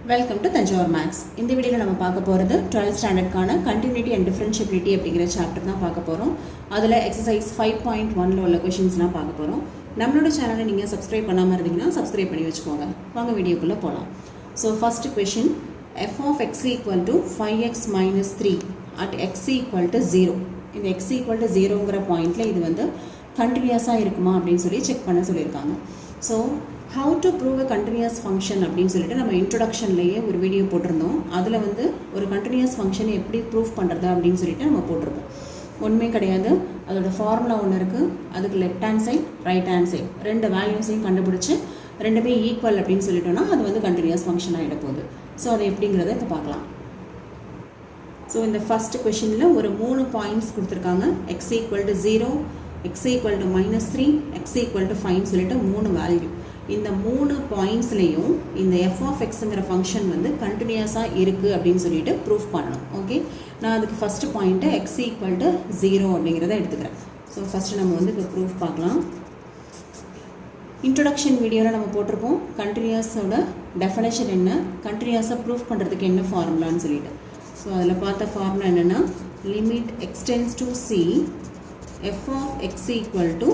Welcome to Thanjavur maths. இந்த வீடியோவில் நம்ம பார்க்க போகிறது 12th ஸ்டாண்டர்டுக்கான கண்டினியூட்டி அண்ட் டிஃபரன்ஷியபிலிட்டி அப்படிங்கிற சாப்டர் தான் பார்க்க போகிறோம். அதில் எக்ஸசைஸ் 5.1 உள்ள கொஷின்ஸ்லாம் பார்க்க போகிறோம். நம்மளோட சேனலை நீங்கள் சப்ஸ்கிரைப் பண்ணாமல் இருந்தீங்கன்னா சப்ஸ்கிரைப் பண்ணி வச்சுக்கோங்க. வாங்க வீடியோக்குள்ளே போகலாம். So first question, f of x equal to 5x minus 3 at x equal to 0. இந்த x equal to 0ங்கிற பாயிண்டில் இது வந்து கண்டினியூஸாக இருக்குமா அப்படின்னு சொல்லி செக் பண்ண சொல்லியிருக்காங்க. So how to prove a continuous function அப்படின்னு சொல்லிட்டு நம்ம இன்ட்ரொடக்ஷன்லேயே ஒரு வீடியோ போட்டிருந்தோம். அதில் வந்து ஒரு கண்டினியூஸ் ஃபங்க்ஷனை எப்படி ப்ரூவ் பண்ணுறது அப்படின்னு சொல்லிட்டு நம்ம போட்டிருக்கோம். ஒன்றுமே கிடையாது, அதோட ஃபார்முலா ஒன்று இருக்குது. அதுக்கு left hand side right hand side ரெண்டு வேல்யூஸையும் கண்டுபிடிச்சி ரெண்டுமே ஈக்குவல் அப்படின்னு சொல்லிட்டோம்னா அது வந்து கண்டினியூஸ் ஃபங்க்ஷன் ஆகிட போகுது. ஸோ அது எப்படிங்கிறத இப்போ பார்க்கலாம். ஸோ இந்த ஃபஸ்ட் கொஷினில் ஒரு 3 பாயிண்ட்ஸ் கொடுத்துருக்காங்க. x equal to 0, x equal to -3, x equal to 5 சொல்லிட்டு 3 வேல்யூ. இந்த 3 பாயிண்ட்ஸ்லையும் இந்த f of xங்கிற ஃபங்க்ஷன் வந்து கண்டினியூஸாக இருக்குது அப்படின்னு சொல்லிட்டு ப்ரூஃப் பண்ணணும். ஓகே, நான் அதுக்கு ஃபஸ்ட்டு பாயிண்ட்டை x equal to 0 அப்படிங்கிறத எடுத்துக்கிறேன். ஸோ ஃபஸ்ட்டு நம்ம வந்து இப்போ ப்ரூஃப் பார்க்கலாம். இன்ட்ரொடக்ஷன் வீடியோவில் நம்ம போட்டிருப்போம் கண்டினியூஸோட டெஃபினேஷன் என்ன, கண்டினியூஸாக ப்ரூஃப் பண்ணுறதுக்கு என்ன ஃபார்முலான்னு சொல்லிட்டு. ஸோ அதில் பார்த்த ஃபார்முலா என்னென்னா limit x tends to c f of x equal to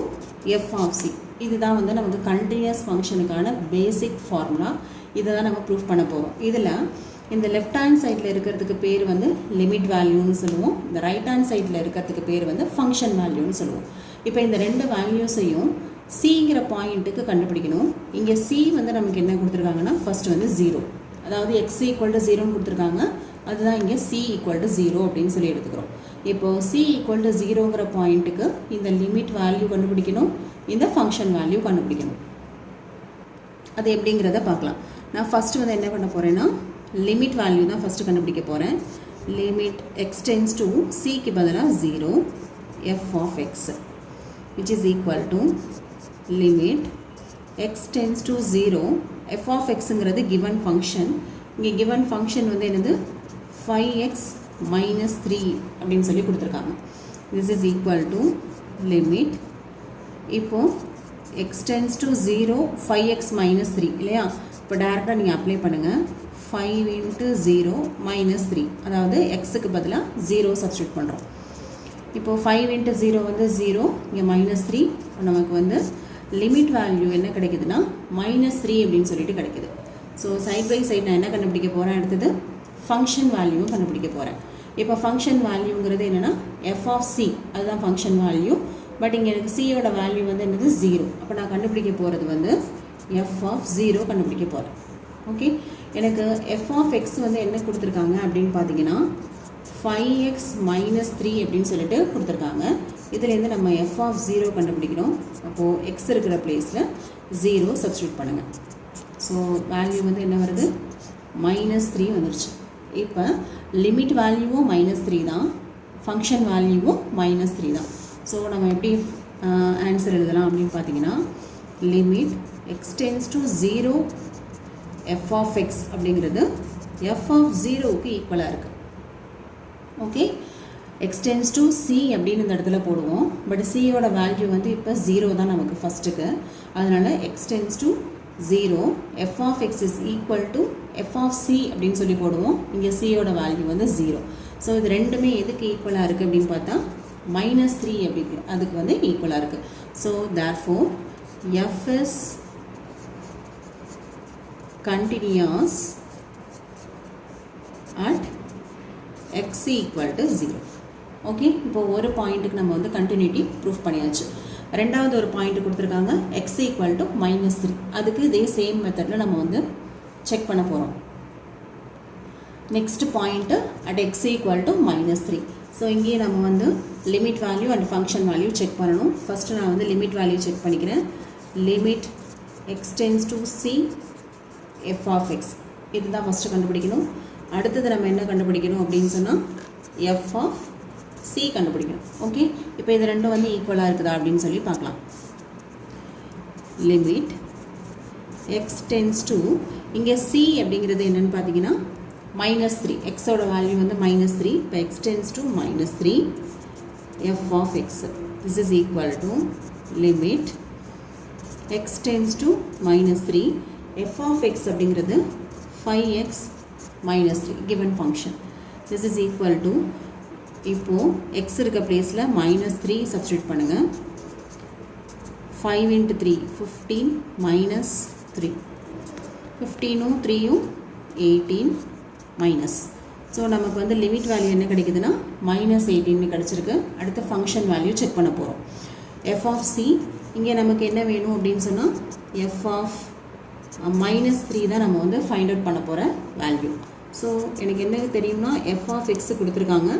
f of c. இதுதான் வந்து நமக்கு கண்டினியூஸ் ஃபங்க்ஷனுக்கான பேசிக் ஃபார்முலா. இதை தான் நம்ம ப்ரூஃப் பண்ண போகிறோம். இதில் இந்த லெஃப்ட் ஹேண்ட் சைடில் இருக்கிறதுக்கு பேர் வந்து லிமிட் வேல்யூன்னு சொல்லுவோம். இந்த ரைட் ஹேண்ட் சைடில் இருக்கிறதுக்கு பேர் வந்து ஃபங்க்ஷன் வேல்யூன்னு சொல்லுவோம். இப்போ இந்த ரெண்டு வேல்யூஸையும் சிங்கிற பாயிண்ட்டுக்கு கண்டுபிடிக்கணும். இங்கே சி வந்து நமக்கு என்ன கொடுத்துருக்காங்கன்னா ஃபஸ்ட்டு வந்து 0, அதாவது x ஈக்குவல் டு 0ன்னு கொடுத்துருக்காங்க. அதுதான் இங்கே c ஈக்குவல் டு 0 அப்படின்னு சொல்லி எடுத்துக்கிறோம். இப்போது c ஈக்குவல் டு 0ங்கிற பாயிண்ட்டுக்கு இந்த லிமிட் வேல்யூ கண்டுபிடிக்கணும், இந்த ஃபங்க்ஷன் வேல்யூ கண்டுபிடிக்கணும். அது எப்படிங்கிறத பார்க்கலாம். நான் ஃபஸ்ட்டு வந்து என்ன பண்ண போகிறேன்னா லிமிட் வேல்யூ தான் ஃபஸ்ட்டு கண்டுபிடிக்க போகிறேன். லிமிட் x tends to cக்கு பதிலாக 0 f of x which is equal to limit x tends to 0 f of xங்கிறது given function. இங்கே given function வந்து என்னது 5x minus 3 அப்படின்னு சொல்லி கொடுத்துருக்காங்க. this is equal to limit இப்போது x tends to 0 5x minus 3 இல்லையா. இப்போ டேரெக்டாக நீங்கள் அப்ளை பண்ணுங்கள். 5 into 0 minus 3, அதாவது எக்ஸுக்கு பதிலாக 0 சப்ஸ்டியூட் பண்ணுறோம். இப்போது 5 into 0 வந்து 0, இங்கே -3. நமக்கு வந்து லிமிட் வேல்யூ என்ன கிடைக்குதுன்னா -3 அப்படின்னு சொல்லிட்டு கிடைக்குது. ஸோ சைட் பை சைட் நான் என்ன கண்டுபிடிக்க போகிறேன், அடுத்தது ஃபங்க்ஷன் வேல்யூவும் கண்டுபிடிக்க போகிறேன். இப்போ ஃபங்க்ஷன் வேல்யூங்கிறது என்னென்னா f of c, அதுதான் ஃபங்க்ஷன் வேல்யூ. பட் இங்கே எனக்கு சியோட வேல்யூ வந்து என்னது 0. அப்போ நான் கண்டுபிடிக்க போகிறது வந்து f of 0 கண்டுபிடிக்க போகிறேன். ஓகே, எனக்கு f of x வந்து என்ன கொடுத்துருக்காங்க அப்படின்னு பார்த்தீங்கன்னா 5x minus 3 அப்படின்னு சொல்லிட்டு கொடுத்துருக்காங்க. இதுலேருந்து நம்ம f of 0 கண்டுபிடிக்கணும். அப்போது x இருக்கிற பிளேஸில் 0 சப்ஸ்டியூட் பண்ணுங்கள். ஸோ வேல்யூ வந்து என்ன வருது, -3 வந்துருச்சு. இப்போ லிமிட் வேல்யூவும் -3 தான், ஃபங்க்ஷன் வேல்யூவும் -3 தான். ஸோ நம்ம எப்படி ஆன்சர் எழுதலாம் அப்படின்னு பார்த்தீங்கன்னா limit x tends to 0 f of x அப்படிங்கிறது f of 0க்கு ஈக்குவலாக இருக்குது. Okay, x tends to c அப்படின்னு இந்த இடத்துல போடுவோம். பட் சியோட வேல்யூ வந்து இப்போ 0 தான் நமக்கு ஃபஸ்ட்டுக்கு. அதனால் x tends to 0 f of x is equal to f of c அப்படின்னு சொல்லி போடுவோம். இங்கே சியோட வேல்யூ வந்து 0. ஸோ இது ரெண்டுமே எதுக்கு ஈக்குவலாக இருக்குது அப்படின்னு பார்த்தா -3 அப்படிங்க அதுக்கு வந்து ஈக்குவலாக இருக்குது. So therefore f is continuous at x equal to 0. Okay, இப்போ ஒரு பாயிண்ட்டுக்கு நம்ம வந்து கண்டினியூட்டி ப்ரூஃப் பண்ணியாச்சு. ரெண்டாவது ஒரு பாயிண்ட் கொடுத்துருக்காங்க x equal to -3. அதுக்கு இதே சேம் மெத்தடில் நம்ம வந்து செக் பண்ண போகிறோம். Next point at x equal to -3. So இங்கேயே நம்ம வந்து limit value and function value check பண்ணணும். ஃபஸ்ட்டு நான் வந்து லிமிட் வேல்யூ செக் பண்ணிக்கிறேன். Limit x tends to c f of x இதுதான் ஃபஸ்ட்டு கண்டுபிடிக்கணும். அடுத்தது நம்ம என்ன கண்டுபிடிக்கணும் அப்படின்னு சொன்னால் f of c கண்டுபிடிக்கணும். ஓகே, இப்போ இது ரெண்டும் வந்து ஈக்குவலாக இருக்குதா அப்படின்னு சொல்லி பார்க்கலாம். லிமிட் x tends to இங்கே c அப்படிங்கிறது என்னென்னு பார்த்தீங்கன்னா -3, எக்ஸோட வேல்யூ வந்து -3. இப்போ x tends to -3 f of x. this is equal to limit x tends to -3 f of x அப்படிங்கிறது 5x minus 3 given function. This is equal to இப்போ x இருக்க பிளேஸில் -3 சப்ஸ்டியூட் பண்ணுங்க. 5 into 3 15 minus 3 15 3 18 minus. ஸோ நமக்கு வந்து limit value என்ன கிடைக்குதுன்னா -18 கிடைச்சிருக்கு. அடுத்த ஃபங்க்ஷன் வேல்யூ செக் பண்ண போகிறோம். f of c இங்கே நமக்கு என்ன வேணும் அப்படின்னு சொன்னால் f of -3 தான் நம்ம வந்து ஃபைண்ட் அவுட் பண்ண போகிற வேல்யூ. ஸோ எனக்கு என்ன தெரியும்னா f of x கொடுத்துருக்காங்க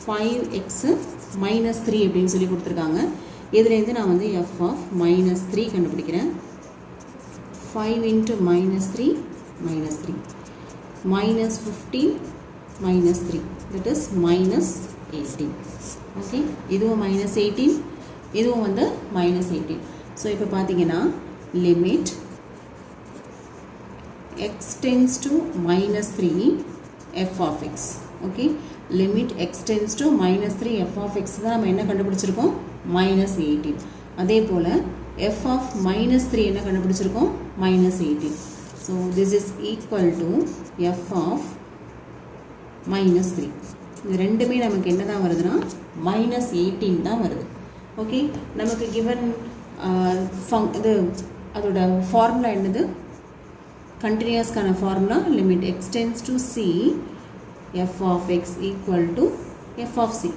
5x -3 அப்படின்னு சொல்லி கொடுத்துருக்காங்க. இதுலேருந்து நான் வந்து f of -3 கண்டுபிடிக்கிறேன். 5 into -3 -3 -15 -3 that is -18. ஓகே, இதுவும் -18 இதுவும் வந்து -18. ஸோ இப்போ பார்த்தீங்கன்னா limit x tends to -3 f of x. Okay, limit x tends to -3 f of x தான் நம்ம என்ன கண்டுபிடிச்சிருக்கோம் -18. அதே போல் f of -3 என்ன கண்டுபிடிச்சிருக்கோம் -18. So this is equal to f of -3. இது ரெண்டுமே நமக்கு என்ன தான் வருதுன்னா -18 தான் வருது. ஓகே, நமக்கு given இது அதோட ஃபார்முலா என்னது, கண்டினியூஸ்க்கான formula limit x tends to c f of x equal to f of c.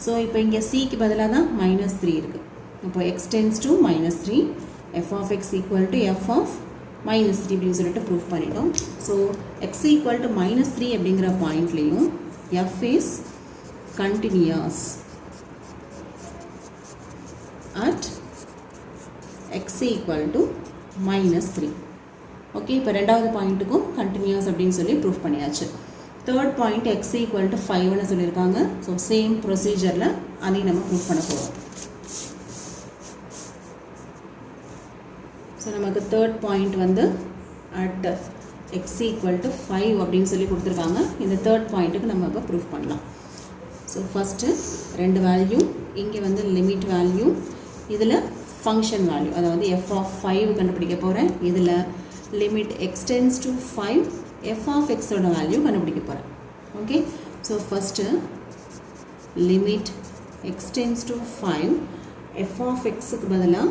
So இப்போ இங்கே சிக்கு பதிலாக தான் -3 இருக்குது. இப்போ x tends to -3 f of x equal to f of -3 அப்படின்னு சொல்லிட்டு ப்ரூஃப் பண்ணிட்டோம். ஸோ x equal to -3 அப்படிங்கிற பாயிண்ட்லேயும் f is continuous at x equal to -3. Okay, இப்போ ரெண்டாவது பாயிண்ட்டுக்கும் கண்டினியூஸ் அப்படின்னு சொல்லி ப்ரூஃப் பண்ணியாச்சு. Third point x equal to 5ன்னு சொல்லியிருக்காங்க. ஸோ சேம் ப்ரொசீஜரில் அதையும் நம்ம ப்ரூஃப் பண்ண போகிறோம். ஸோ நமக்கு தேர்ட் பாயிண்ட் வந்து அட் x equal to 5 அப்படின்னு சொல்லி கொடுத்துருக்காங்க. இந்த தேர்ட் பாயிண்ட்டுக்கு நம்ம இப்போ ப்ரூஃப் பண்ணலாம். ஸோ ஃபஸ்ட்டு ரெண்டு வேல்யூ, இங்கே வந்து லிமிட் வேல்யூ, இதில் ஃபங்க்ஷன் வேல்யூ, அதாவது f of 5 கண்டுபிடிக்க போகிறேன். இதில் limit x tends to 5 f of x ஓட வேல்யூ கண்டுபிடிக்க போகிறேன். Okay, so first limit x tends to 5 f of xக்கு பதிலாக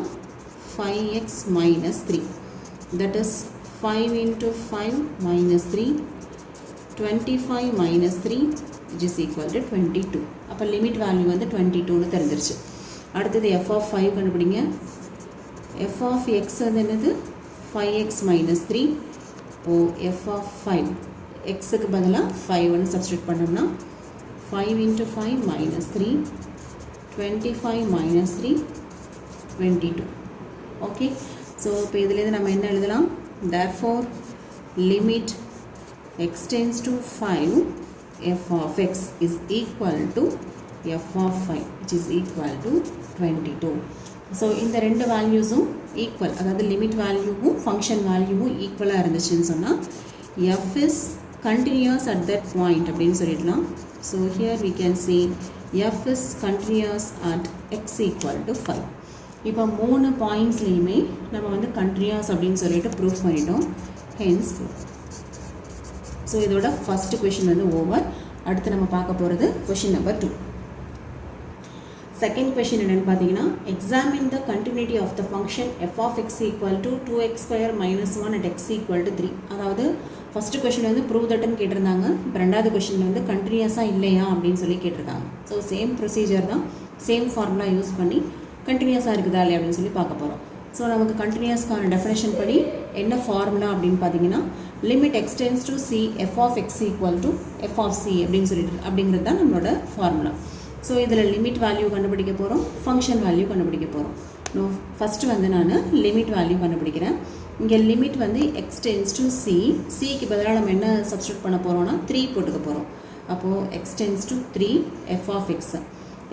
5x -3 that is 5 into 5 -3 25 -3 which is equal to 22. அப்போ லிமிட் வேல்யூ வந்து 22ன்னு தெரிஞ்சிருச்சு. அடுத்தது f of 5 கண்டுபிடிங்க. f of x வந்து என்னது 5x -3. இப்போது f of 5 xக்கு பதிலாக 5ன்னு சப்ஸ்டியூட் பண்ணோம்னா 5 into 5 -3 25 -3 22. ஓகே, ஸோ இப்போ இதுலேருந்து நம்ம என்ன எழுதலாம், therefore limit x tends to 5 f of x is equal to f of 5 which is equal to 22. So இந்த ரெண்டு வேல்யூஸும் ஈக்குவல், அதாவது லிமிட் வேல்யூவும் ஃபங்க்ஷன் வேல்யூவும் ஈக்குவலாக இருந்துச்சுன்னு சொன்னால் f is continuous at that point அப்படின்னு சொல்லிடலாம். So here we can see f is continuous at x equal to 5. இப்போ 3 பாயிண்ட்ஸ்லேயுமே நம்ம வந்து கண்டினியூஸ் அப்படின்னு சொல்லிட்டு ப்ரூஃப் பண்ணிட்டோம். ஹென்ஸ் ஸோ இதோட ஃபஸ்ட்டு கொஷின் வந்து ஓவர். அடுத்து நம்ம பார்க்க போகிறது கொஷின் நம்பர் 2. செகண்ட் கொஷின் என்னென்னு பார்த்தீங்கன்னா, examine the continuity of the function f of x equal to 2x² - 1 at x equal to 3. அதாவது ஃபஸ்ட்டு கொஷின் வந்து ப்ரூவ் தட்டுன்னு கேட்டிருந்தாங்க. இப்போ ரெண்டாவது கொஷினில் வந்து கண்டினியூஸாக இல்லையா அப்படின்னு சொல்லி கேட்டிருக்காங்க. ஸோ சேம் ப்ரொசீஜர் தான், சேம் ஃபார்முலா யூஸ் பண்ணி கண்டினியூஸாக இருக்குதா இல்லையா அப்படின்னு சொல்லி பார்க்க போகிறோம். ஸோ நமக்கு கண்டினியூஸ்க்கான டெஃபினேஷன் படி என்ன ஃபார்முலா அப்படின்னு பார்த்தீங்கன்னா, limit x tends to c f of x equal to f of c அப்படின்னு சொல்லிட்டு அப்படிங்கிறது தான் நம்மளோட ஃபார்முலா. ஸோ இதில் லிமிட் வேல்யூ கண்டுபிடிக்க போகிறோம், ஃபங்க்ஷன் வேல்யூ கண்டுபிடிக்க போகிறோம். ஃபஸ்ட்டு வந்து நான் லிமிட் வேல்யூ கண்டுபிடிக்கிறேன். இங்கே லிமிட் வந்து x tends to c, சிக்கு பதிலாக நம்ம என்ன சப்ஸ்டியூட் பண்ண போகிறோம்னா 3 போட்டுக்க போகிறோம். அப்போது x tends to 3 f of x.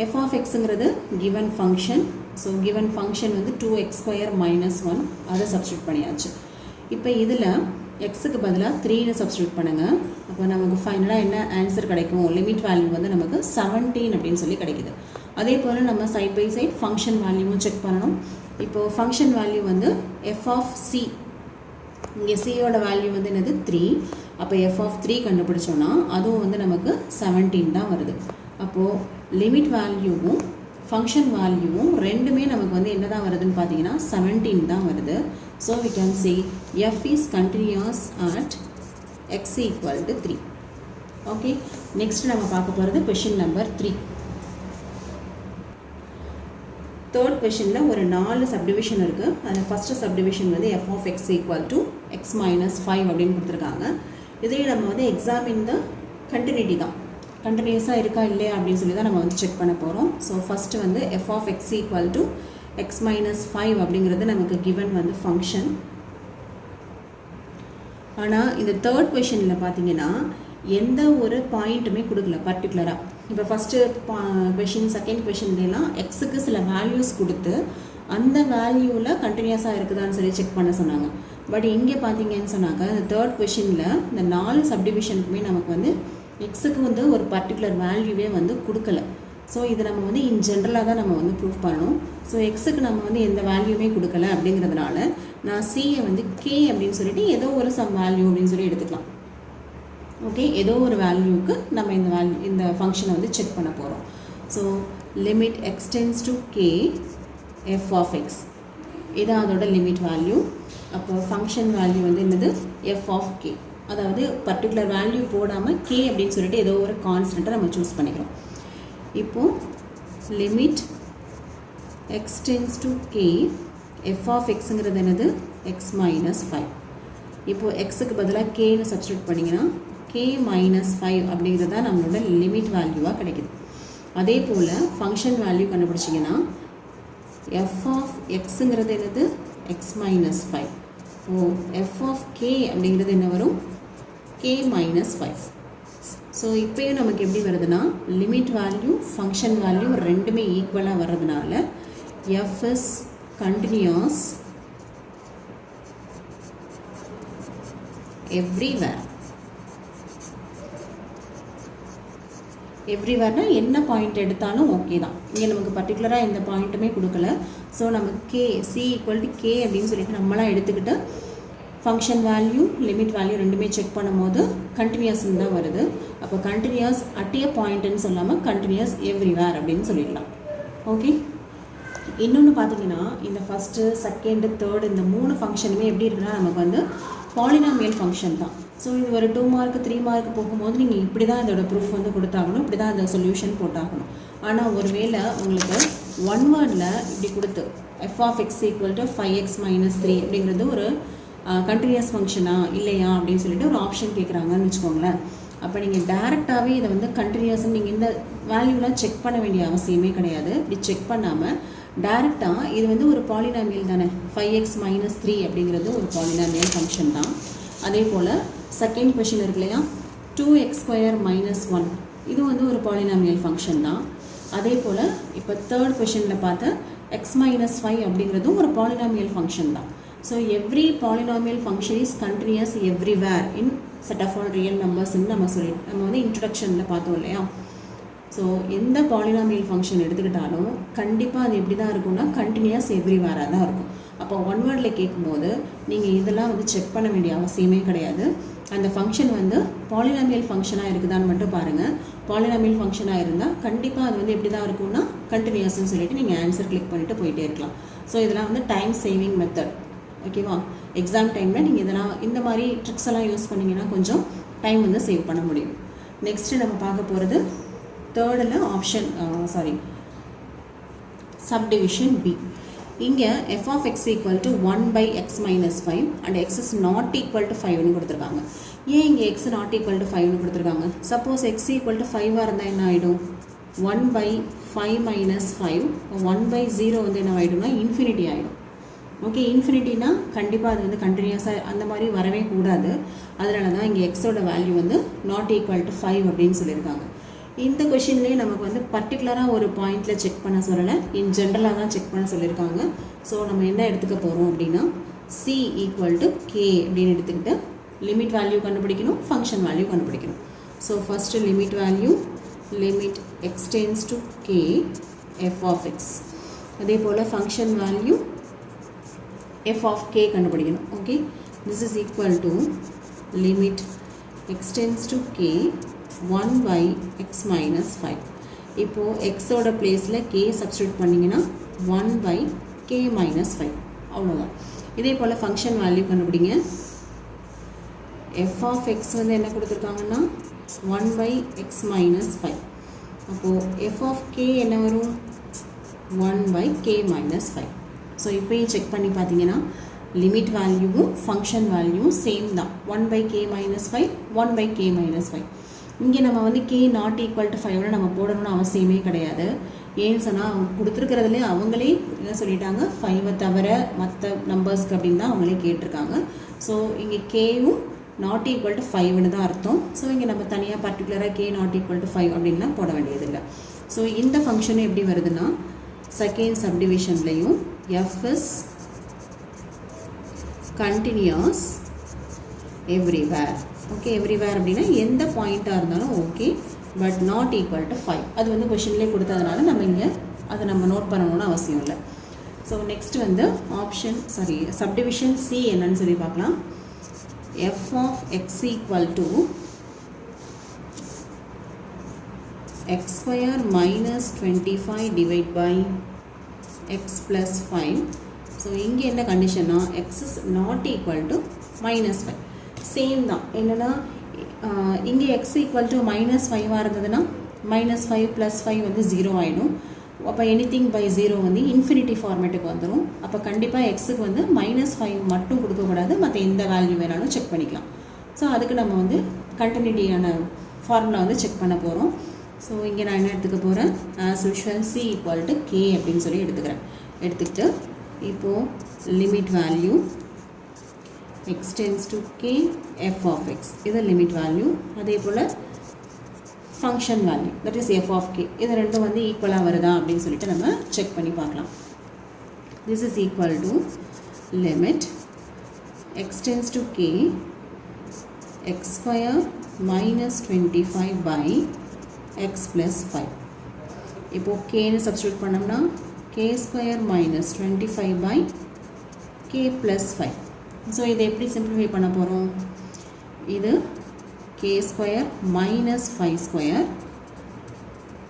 f of xங்கிறது given function. So given function வந்து 2x² - 1 அதை சப்ஸ்டியூட் பண்ணியாச்சு. இப்போ இதில் எக்ஸுக்கு பதிலாக 3ன்னு சப்ஸ்டியூட் பண்ணுங்கள். அப்போ நமக்கு ஃபைனலாக என்ன ஆன்சர் கிடைக்கும், லிமிட் வேல்யூ வந்து நமக்கு 17 அப்படின்னு சொல்லி கிடைக்குது. அதே போல் நம்ம சைட் பை சைட் ஃபங்க்ஷன் வேல்யூவும் செக் பண்ணணும். இப்போது ஃபங்க்ஷன் வேல்யூ வந்து f of c இங்கே சியோட வேல்யூ வந்து என்னது 3. அப்போ எஃப் ஆஃப் 3 கண்டுபிடிச்சோன்னா அதுவும் வந்து நமக்கு 17 தான் வருது. அப்போது லிமிட் வேல்யூவும் ஃபங்க்ஷன் வேல்யூவும் ரெண்டுமே நமக்கு வந்து என்ன தான் வருதுன்னு பார்த்தீங்கன்னா 17 தான் வருது. So we can say f is continuous at x equal to 3. Okay, next நம்ம பார்க்க போகிறது கொஷின் நம்பர் 3. தேர்ட் கொஷனில் ஒரு 4 சப்டிவிஷன் இருக்குது. அதில் ஃபஸ்ட்டு சப்டிவிஷன் வந்து f of x equal to x minus 5 அப்படின்னு கொடுத்துருக்காங்க. இதில் நம்ம வந்து எக்ஸாமின் த கண்டினியூட்டி தான், கண்டினியூஸாக இருக்கா இல்லையா அப்படின்னு சொல்லி தான் நம்ம வந்து செக் பண்ண போகிறோம். ஸோ ஃபஸ்ட்டு வந்து f of x equal to x minus 5 அப்படிங்கிறது நமக்கு கிவன் வந்து ஃபங்க்ஷன். ஆனால் இந்த தேர்ட் கொஷனில் பார்த்தீங்கன்னா எந்த ஒரு பாயிண்ட்டுமே கொடுக்கல பர்டிகுலராக. இப்போ ஃபஸ்ட்டு கொஷின், செகண்ட் கொஷின்லாம் எக்ஸுக்கு சில வேல்யூஸ் கொடுத்து அந்த வேல்யூவில் கண்டினியூஸாக இருக்குதான்னு சொல்லி செக் பண்ண சொன்னாங்க. பட் இங்கே பார்த்தீங்கன்னு சொன்னாக்க இந்த தேர்ட் கொஷினில் இந்த 4 சப்டிவிஷனுக்குமே நமக்கு வந்து எக்ஸுக்கு வந்து ஒரு பர்டிகுலர் வேல்யூவே வந்து கொடுக்கல. ஸோ இது நம்ம வந்து இன் ஜென்ரலாக தான் நம்ம வந்து ப்ரூவ் பண்ணணும். ஸோ எக்ஸுக்கு நம்ம வந்து எந்த வேல்யூமே கொடுக்கல அப்படிங்கிறதுனால நான் சியை வந்து கே அப்படின்னு சொல்லிட்டு ஏதோ ஒரு சம் வேல்யூ அப்படின்னு சொல்லி எடுத்துக்கலாம். ஓகே, ஏதோ ஒரு வேல்யூவுக்கு நம்ம இந்த ஃபங்க்ஷனை வந்து செக் பண்ண போகிறோம். So limit x tends to k f of x, இதான் அதோட லிமிட் வேல்யூ. அப்போ ஃபங்க்ஷன் வேல்யூ வந்து என்னது எஃப் ஆஃப் கே, அதாவது பர்டிகுலர் வேல்யூ போடாமல் கே அப்படின்னு சொல்லிட்டு ஏதோ ஒரு கான்ஸ்டண்ட்டை நம்ம சூஸ் பண்ணிக்கிறோம். இப்போது limit x tends to k f of எக்ஸுங்கிறது என்னது எக்ஸ் மைனஸ் 5. இப்போது எக்ஸுக்கு பதிலாக கேன்னு சப்ஸ்டியூட் பண்ணிங்கன்னா கே மைனஸ் 5 அப்படிங்கிறது தான் நம்மளோட லிமிட் வேல்யூவாக கிடைக்குது. அதே போல் ஃபங்க்ஷன் வேல்யூ கண்டுபிடிச்சிங்கன்னா எஃப் ஆஃப் எக்ஸுங்கிறது என்னது x minus 5. So f of k அப்படிங்கிறது என்ன வரும் கே மைனஸ் 5. ஸோ இப்போயும் நமக்கு எப்படி வருதுன்னா லிமிட் வேல்யூ ஃபங்க்ஷன் வேல்யூ ரெண்டுமே ஈக்குவலாக வர்றதுனால எஃப் இஸ் கண்டினியூஸ் எவ்ரிவேர். எவ்ரிவேர்னா என்ன பாயிண்ட் எடுத்தாலும் ஓகே தான். இங்கே நமக்கு பர்டிகுலராக எந்த பாயிண்ட்டுமே கொடுக்கல. ஸோ நம்ம K C equal to k அப்படின்னு சொல்லிட்டு நம்மளாம் எடுத்துக்கிட்டு ஃபங்க்ஷன் வேல்யூ லிமிட் வேல்யூ ரெண்டுமே செக் பண்ணும்போது கண்டினியூஸ்ன்னு தான் வருது. அப்போ கண்டினியூஸ் அட் ஏ பாயிண்ட்டுன்னு சொல்லாமல் கண்டினியூஸ் எவ்ரிவேர் அப்படின்னு சொல்லிடலாம். ஓகே, இன்னொன்று பார்த்தீங்கன்னா இந்த ஃபஸ்ட்டு செகண்டு தேர்டு இந்த 3 ஃபங்க்ஷனுமே எப்படி இருக்குன்னா நமக்கு வந்து பாலினாமியல் ஃபங்க்ஷன் தான். ஸோ இது ஒரு 2 மார்க் 3 மார்க் போகும்போது நீங்கள் இப்படி தான் இதோட ப்ரூஃப் வந்து கொடுத்தாகணும், இப்படி தான் இந்த சொல்யூஷன் போட்டாகணும். ஆனால் ஒருவேளை உங்களுக்கு 1 வேர்டில் இப்படி கொடுத்து f of x equal to 5x minus 3 அப்படிங்கிறது ஒரு கண்டினியூஸ் ஃபங்க்ஷனா இல்லையா அப்படின்னு சொல்லிட்டு ஒரு ஆப்ஷன் கேட்குறாங்கன்னு வச்சுக்கோங்களேன். அப்போ நீங்கள் டேரெக்டாகவே இதை வந்து கண்டினியூஸாக நீங்கள் இந்த வேல்யூலாம் செக் பண்ண வேண்டிய அவசியமே கிடையாது. இப்படி செக் பண்ணாமல் டேரெக்டாக இது வந்து ஒரு பாலினாமியல் தானே, 5x மைனஸ் 3 அப்படிங்கிறது ஒரு பாலினாமியல் ஃபங்க்ஷன் தான். அதே போல் செகண்ட் கொஷின் இருக்கு இல்லையா 2x ஸ்கொயர் மைனஸ் 1, இது வந்து ஒரு பாலினாமியல் ஃபங்க்ஷன் தான். அதே போல் இப்போ தேர்ட் கொஷனில் பார்த்த x மைனஸ் 5 அப்படிங்கிறதும் ஒரு பாலினாமியல் ஃபங்க்ஷன் தான். So every polynomial function is continuous everywhere in set of all real நம்பர்ஸ்ன்னு நம்ம வந்து இன்ட்ரடக்ஷனில் பார்த்தோம் இல்லையா. ஸோ எந்த பாலினாமியல் ஃபங்க்ஷன் எடுத்துக்கிட்டாலும் கண்டிப்பாக அது எப்படி தான் இருக்கும்னா கண்டினியூஸ் எவ்ரிவேராக தான் இருக்கும். அப்போ 1 வேர்டில் கேட்கும்போது நீங்கள் இதெல்லாம் வந்து செக் பண்ண வேண்டிய அவசியமே கிடையாது. அந்த ஃபங்க்ஷன் வந்து பாலினாமியல் ஃபங்க்ஷனாக இருக்குதான்னு மட்டும் பாருங்கள். பாலினாமியல் ஃபங்க்ஷனாக இருந்தால் கண்டிப்பாக அது வந்து எப்படி தான் இருக்கும்னா கண்டினியூஸ்ன்னு சொல்லிட்டு நீங்கள் ஆன்சர் கிளிக் பண்ணிவிட்டு போயிட்டே இருக்கலாம். ஸோ இதெல்லாம் வந்து டைம் சேவிங் மெத்தட். ஓகேவா, எக்ஸாம் டைமில் நீங்கள் இதெல்லாம் இந்த மாதிரி ட்ரிக்ஸ் எல்லாம் யூஸ் பண்ணிங்கன்னா கொஞ்சம் டைம் வந்து சேவ் பண்ண முடியும். நெக்ஸ்ட்டு நம்ம பார்க்க போகிறது தேர்டில் சப்டிவிஷன் பி. இங்கே f of x equal to 1/x minus 5 and x is not equal to 5ன்னு கொடுத்துருக்காங்க. ஏன் இங்கே எக்ஸ் நாட் ஈக்குவல் டு 5ன்னு கொடுத்துருக்காங்க? சப்போஸ் எக்ஸ் ஈக்குவல் டு 5ஆக இருந்தால் என்ன ஆகிடும்? 1/5 மைனஸ் 5 1/0 வந்து என்ன ஆகிடும்னா இன்ஃபினிட்டி ஆகிடும். ஓகே, இன்ஃபினிட்டினா கண்டிப்பாக அது வந்து கண்டினியூஸாக அந்த மாதிரி வரவே கூடாது. அதனால தான் இங்கே எக்ஸோட வேல்யூ வந்து நாட் ஈக்குவல் டு 5 அப்படின்னு சொல்லியிருக்காங்க. இந்த கொஷின்லேயே நமக்கு வந்து பர்டிகுலராக ஒரு பாயிண்டில் செக் பண்ண சொல்லலை, இன் ஜென்ரலாக தான் செக் பண்ண சொல்லியிருக்காங்க. ஸோ நம்ம என்ன எடுத்துக்க போகிறோம் அப்படின்னா சி ஈக்குவல் டு கே அப்படின்னு எடுத்துக்கிட்டு லிமிட் வேல்யூ கண்டுபிடிக்கணும், ஃபங்க்ஷன் வேல்யூ கண்டுபிடிக்கணும். So first limit value limit x tends to k f of x. அதே போல் function value f of k கண்டுபிடிக்கணும். Okay, this is equal to limit x tends to k 1 by x minus 5. இப்போ x ஓட பிளேஸில் k substitute பண்ணிங்கன்னா 1 by k minus 5 அவ்வளோதான். இதே போல் function value கண்டுபிடிங்க. f of x வந்து என்ன கொடுத்துருக்காங்கன்னா 1 by x minus 5. அப்போது f of k என்ன வரும் 1 by k minus 5. ஸோ இப்போயும் செக் பண்ணி பார்த்தீங்கன்னா லிமிட் வேல்யூவும் ஃபங்க்ஷன் வேல்யூவும் சேம் தான். 1 by k minus 5 1 by k minus 5. இங்கே நம்ம வந்து k நாட் ஈக்குவல் டு 5 நம்ம போடணும்னு அவசியமே கிடையாது. ஏன்னு சொன்னால் அவங்க கொடுத்துருக்கிறதுலே அவங்களே என்ன சொல்லிட்டாங்க 5 தவிர மற்ற நம்பர்ஸ்க்கு அப்படின்னு தான் அவங்களே கேட்டிருக்காங்க. ஸோ இங்கே கேவும் நாட் ஈக்குவல் டு 5ன்னு தான் அர்த்தம். ஸோ இங்கே நம்ம தனியாக பர்டிகுலராக k நாட் ஈக்குவல் டு 5 அப்படின்லாம் போட வேண்டியதில்லை. ஸோ இந்த ஃபங்க்ஷன் எப்படி வருதுன்னா செகண்ட் சப்டிவிஷன்லையும் f is continuous everywhere. Okay, everywhere அப்படின்னா எந்த பாயிண்ட்டாக இருந்தாலும் okay, but not equal to 5. அது வந்து கொஷின்லேயே கொடுத்ததுனால நம்ம இங்கே அதை நம்ம நோட் பண்ணணும்னு அவசியம் இல்லை. ஸோ நெக்ஸ்ட் வந்து சப்டிவிஷன் சி என்னன்னு சொல்லி பார்க்கலாம். f of x equal to x square minus 25 divided by x plus 5. So இங்கே என்ன கண்டிஷன்னா x is not equal to minus 5. Same தான். என்னென்னா இங்கே x equal to minus 5 இருந்ததுன்னா minus 5 plus 5 வந்து 0 ஆகிடும். அப்போ எனிதிங் பை 0 வந்து இன்ஃபினிட்டி ஃபார்மேட்டுக்கு வந்துடும். அப்போ கண்டிப்பாக எக்ஸுக்கு வந்து -5 மட்டும் கொடுக்கக்கூடாது, மற்ற எந்த வேல்யூ வேணாலும் செக் பண்ணிக்கலாம். ஸோ அதுக்கு நம்ம வந்து கண்டினியூட்டியான ஃபார்முலா வந்து செக் பண்ண போகிறோம். ஸோ இங்கே நான் என்ன எடுத்துக்க போகிறேன், as usual c equal to k அப்படின்னு சொல்லி எடுத்துக்கிட்டு இப்போது limit value x tends to k f of x இது லிமிட் வேல்யூ. அதே போல் function value that is f of k இது ரெண்டும் வந்து ஈக்குவலாக வருதா அப்படின்னு சொல்லிட்டு நம்ம செக் பண்ணி பார்க்கலாம். This is equal to limit x tends to k x square minus 25 by x plus 5. இப்போது kன்னு சப்ஸ்டியூட் பண்ணோம்னா k square minus 25 by k plus 5. So இதை எப்படி சிம்பிளிஃபை பண்ண போகிறோம், இது k square minus 5 square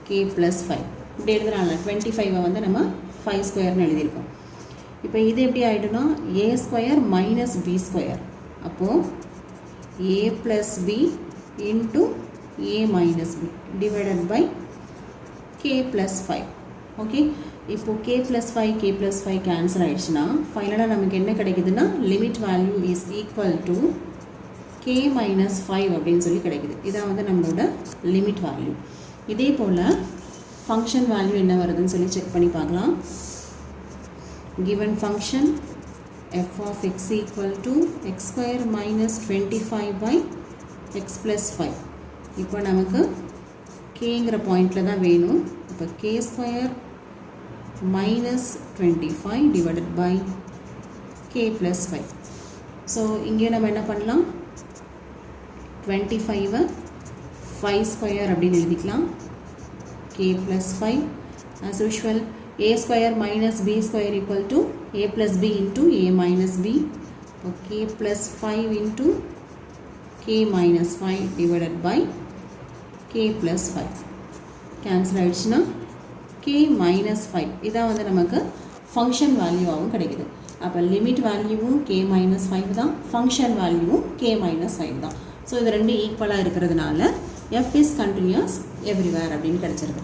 k plus 5 இப்படி எழுதுறாங்க. 25 வந்து நம்ம 5 ஸ்கொயர்னு எழுதியிருக்கோம். இப்போ இது எப்படி ஆகிடும்னா a square minus b square. அப்போது a plus b into a minus b divided by k plus 5. Okay, இப்போது k plus 5 k plus 5 cancel ஆகிடுச்சுன்னா ஃபைனலாக நமக்கு என்ன கிடைக்குதுன்னா limit value is equal to k minus 5 அப்படின்னு சொல்லி கிடைக்குது. இதான் வந்து நம்மளோட லிமிட் வேல்யூ. இதே போல் ஃபங்க்ஷன் வேல்யூ என்ன வருதுன்னு சொல்லி செக் பண்ணி பார்க்கலாம். Given function f of x equal to x square minus 25 by x plus 5. இப்போ நமக்கு kங்கிற பாயிண்டில் தான் வேணும். இப்போ k square minus 25 divided by k plus 5. So இங்கே நம்ம என்ன பண்ணலாம், 25 5 ஸ்கொயர் அப்படின்னு எழுதிக்கலாம். k plus 5 as usual a square minus b square equal to a plus b into a minus b. k plus 5 into k minus 5 divided by k plus 5 cancel ஆயிடுச்சுன்னா k minus 5 இதான் வந்து நமக்கு function வேல்யூவாகவும் கிடைக்குது. அப்போ limit வேல்யூவும் k minus 5 தான், function வேல்யூவும் k minus 5 தான். ஸோ இது ரெண்டு ஈக்குவலாக இருக்கிறதுனால f is continuous everywhere அப்படின்னு கிடைச்சிருக்கு.